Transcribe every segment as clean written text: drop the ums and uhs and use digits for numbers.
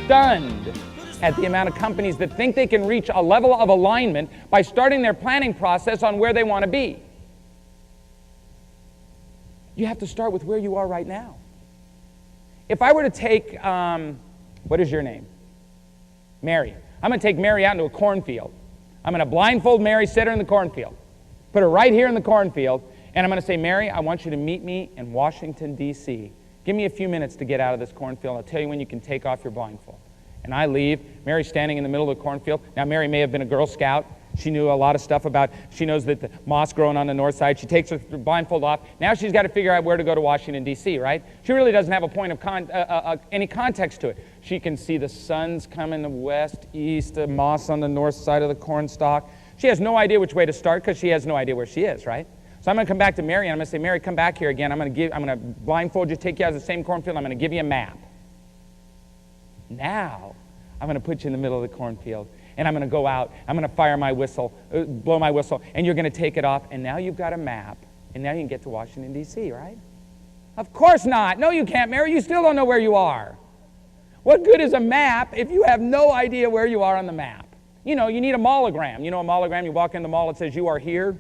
stunned at the amount of companies that think they can reach a level of alignment by starting their planning process on where they want to be. You have to start with where you are right now. If I were to take, what is your name? Mary. I'm going to take Mary out into a cornfield. I'm going to blindfold Mary, sit her in the cornfield, put her right here in the cornfield, and I'm going to say, Mary, I want you to meet me in Washington, D.C. Give me a few minutes to get out of this cornfield. I'll tell you when you can take off your blindfold. And I leave. Mary's standing in the middle of the cornfield. Now, Mary may have been a Girl Scout. She knew a lot of stuff about, she knows that the moss growing on the north side. She takes her blindfold off. Now she's got to figure out where to go to Washington, D.C., right? She really doesn't have a point of any context to it. She can see the sun's coming west, east, the moss on the north side of the corn stalk. She has no idea which way to start because she has no idea where she is, right? So I'm going to come back to Mary and I'm going to say, Mary, come back here again. I'm going to blindfold you, take you out of the same cornfield. I'm going to give you a map. Now, I'm going to put you in the middle of the cornfield. And I'm going to go out, I'm going to fire my whistle, blow my whistle, and you're going to take it off, and now you've got a map, and now you can get to Washington, D.C., right? Of course not. No, you can't, Mary. You still don't know where you are. What good is a map if you have no idea where you are on the map? You know, you need a maulogram. You know a maulogram? You walk in the mall, it says, you are here.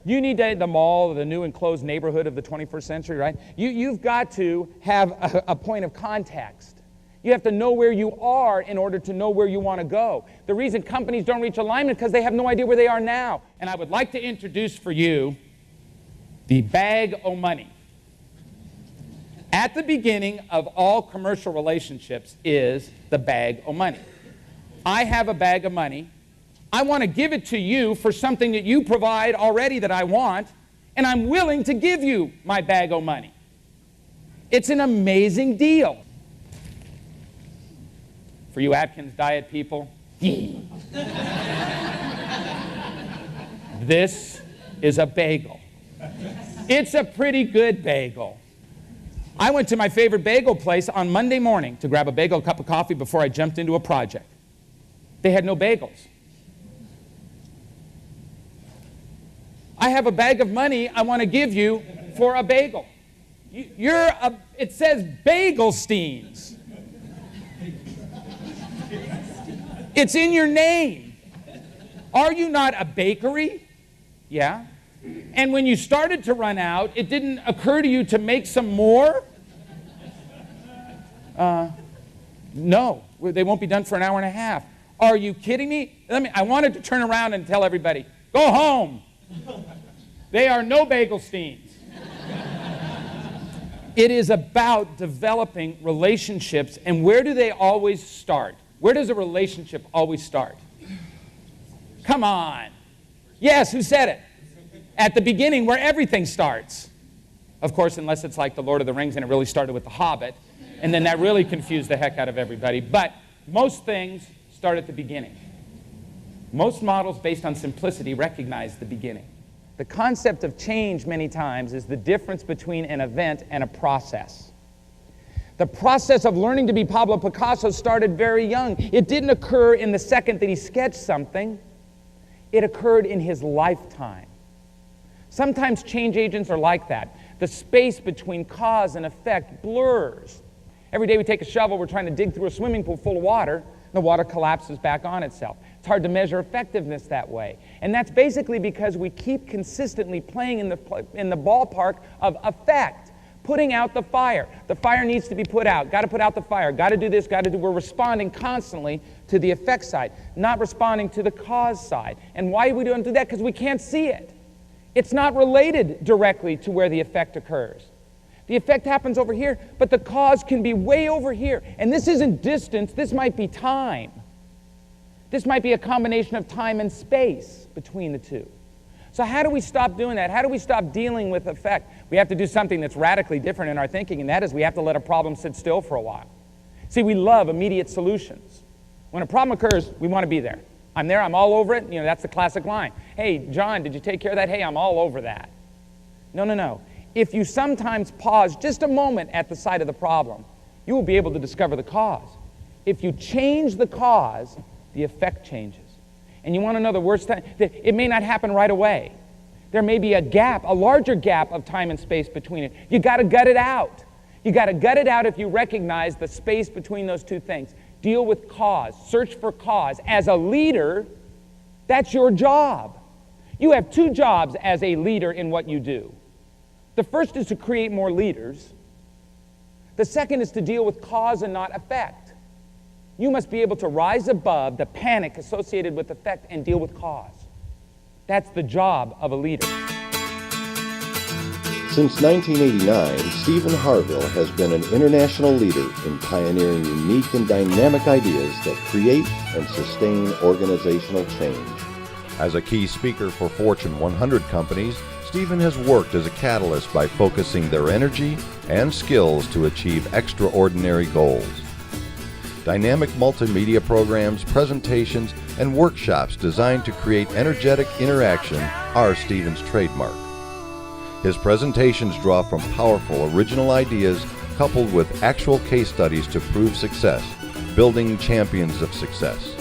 You need the mall, the new enclosed neighborhood of the 21st century, right? You've got to have a point of context. You have to know where you are in order to know where you want to go. The reason companies don't reach alignment is because they have no idea where they are now. And I would like to introduce for you the bag o' money. At the beginning of all commercial relationships is the bag o' money. I have a bag of money. I want to give it to you for something that you provide already that I want, and I'm willing to give you my bag o' money. It's an amazing deal. For you Atkins diet people, this is a bagel. It's a pretty good bagel. I went to my favorite bagel place on Monday morning to grab a bagel, a cup of coffee before I jumped into a project. They had no bagels. I have a bag of money I want to give you for a bagel. It says Bagelsteins. It's in your name. Are you not a bakery? Yeah. And when you started to run out, it didn't occur to you to make some more? No, they won't be done for an hour and a half. Are you kidding me? I wanted to turn around and tell everybody, go home. They are no Bagelsteins. It is about developing relationships, and where do they always start? Where does a relationship always start? Come on. Yes, who said it? At the beginning, where everything starts. Of course, unless it's like the Lord of the Rings and it really started with the Hobbit, and then that really confused the heck out of everybody. But most things start at the beginning. Most models based on simplicity recognize the beginning. The concept of change many times is the difference between an event and a process. The process of learning to be Pablo Picasso started very young. It didn't occur in the second that he sketched something. It occurred in his lifetime. Sometimes change agents are like that. The space between cause and effect blurs. Every day we take a shovel, we're trying to dig through a swimming pool full of water, the water collapses back on itself. It's hard to measure effectiveness that way. And that's basically because we keep consistently playing in the ballpark of effect. Putting out the fire. The fire needs to be put out. Got to put out the fire. Got to do this, got to do. We're responding constantly to the effect side, not responding to the cause side. And why do we don't do that? Because we can't see it. It's not related directly to where the effect occurs. The effect happens over here, but the cause can be way over here. And this isn't distance. This might be time. This might be a combination of time and space between the two. So how do we stop doing that? How do we stop dealing with effect? We have to do something that's radically different in our thinking, and that is we have to let a problem sit still for a while. See, we love immediate solutions. When a problem occurs, we want to be there. I'm there, I'm all over it. You know, that's the classic line. Hey, John, did you take care of that? Hey, I'm all over that. No. If you sometimes pause just a moment at the site of the problem, you will be able to discover the cause. If you change the cause, the effect changes. And you want to know the worst time? It may not happen right away. There may be a gap, a larger gap of time and space between it. You got to gut it out. You got to gut it out if you recognize the space between those two things. Deal with cause. Search for cause. As a leader, that's your job. You have two jobs as a leader in what you do. The first is to create more leaders. The second is to deal with cause and not effect. You must be able to rise above the panic associated with effect and deal with cause. That's the job of a leader. Since 1989, Stephen Harvill has been an international leader in pioneering unique and dynamic ideas that create and sustain organizational change. As a key speaker for Fortune 100 companies, Stephen has worked as a catalyst by focusing their energy and skills to achieve extraordinary goals. Dynamic multimedia programs, presentations, and workshops designed to create energetic interaction are Stephen's trademark. His presentations draw from powerful original ideas coupled with actual case studies to prove success, building champions of success.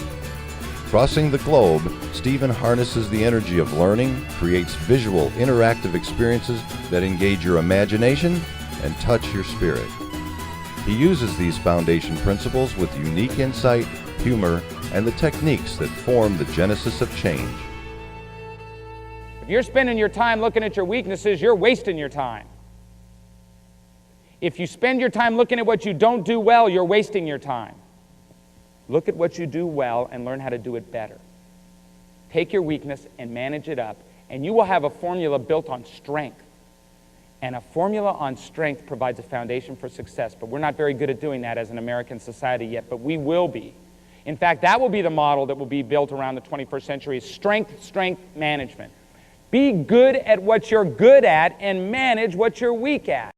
Crossing the globe, Stephen harnesses the energy of learning, creates visual, interactive experiences that engage your imagination and touch your spirit. He uses these foundation principles with unique insight, humor, and the techniques that form the genesis of change. If you're spending your time looking at your weaknesses, you're wasting your time. If you spend your time looking at what you don't do well, you're wasting your time. Look at what you do well and learn how to do it better. Take your weakness and manage it up, and you will have a formula built on strength. And a formula on strength provides a foundation for success, but we're not very good at doing that as an American society yet, but we will be. In fact, that will be the model that will be built around the 21st century, is strength management. Be good at what you're good at and manage what you're weak at.